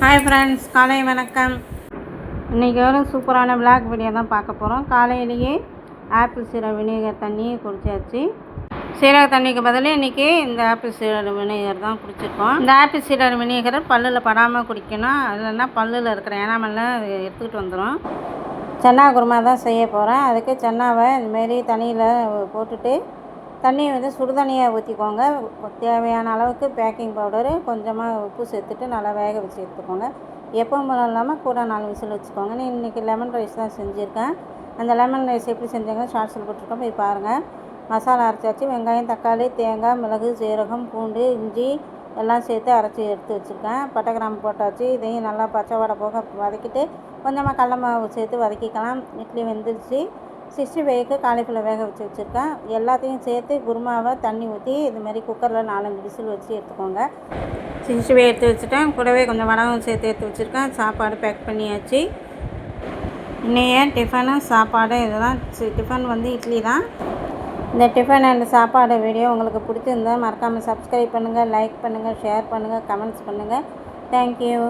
Hi friends, காலை வணக்கம். இன்றைக்கி ஒரு சூப்பரான விளாக் வீடியோ தான் பார்க்க போகிறோம். காலையிலேயே ஆப்பிள் சீரக வினிகர் தண்ணியை குடிச்சாச்சு. சீரக தண்ணிக்கு பதில் இன்றைக்கி இந்த ஆப்பிள் சீரக வினிகர் தான் குடிச்சிருக்கோம். இந்த ஆப்பிள் சீரக வினிகரை பல்லில் படாமல் குடிக்கணும், இல்லைன்னா பல்லில் இருக்கிற எனாமெல்லாம் எடுத்துக்கிட்டு வந்துடும். சன்னா குருமா தான் செய்ய போகிறேன். அதுக்கு சன்னாவை இதுமாரி தண்ணியில் போட்டுட்டு தண்ணியை வந்து சுடுதண்ணியை ஊற்றிக்கோங்க. தேவையான அளவுக்கு பேக்கிங் பவுடரு, கொஞ்சமாக உப்பு சேர்த்துட்டு நல்லா வேக வச்சு எடுத்துக்கோங்க. எப்பவும் போல இல்லாமல் கூட 4 விசில் வச்சுக்கோங்க. நான் இன்றைக்கி லெமன் ரைஸ் தான் செஞ்சுருக்கேன். அந்த லெமன் ரைஸ் எப்படி செஞ்சாங்கன்னா ஷார்ட்ஸில் போட்டிருக்கோம், போய் பாருங்கள். மசாலா அரைச்சாச்சு. வெங்காயம், தக்காளி, தேங்காய், மிளகு, சீரகம், பூண்டு, இஞ்சி எல்லாம் சேர்த்து அரைச்சி எடுத்து வச்சுருக்கேன். பட்டை கிராம்பு போட்டாச்சு. இதையும் நல்லா பச்சை வடை போக வதக்கிட்டு கொஞ்சமாக கடல மாவு சேர்த்து வதக்கிக்கலாம். இட்லி வெந்துருச்சு. 65க்கு காலிஃப்ளவர் வேக வச்சு வச்சுருக்கேன். எல்லாத்தையும் சேர்த்து குருமாவை தண்ணி ஊற்றி இதுமாரி குக்கரில் 4-5 விசில் வச்சு எடுத்துக்கோங்க. 65 எடுத்து வச்சுட்டேன். கூடவே கொஞ்சம் வடகம் சேர்த்து எடுத்து வச்சுருக்கேன். சாப்பாடு பேக் பண்ணியாச்சு. இன்னைய டிஃபனு சாப்பாடு இதுதான். டிஃபன் வந்து இட்லி தான். இந்த டிஃபன் அண்ட் சாப்பாடு வீடியோ உங்களுக்கு பிடிச்சிருந்தால் மறக்காமல் சப்ஸ்கிரைப் பண்ணுங்கள், லைக் பண்ணுங்கள், ஷேர் பண்ணுங்கள், கமெண்ட்ஸ் பண்ணுங்கள். தேங்க்யூ.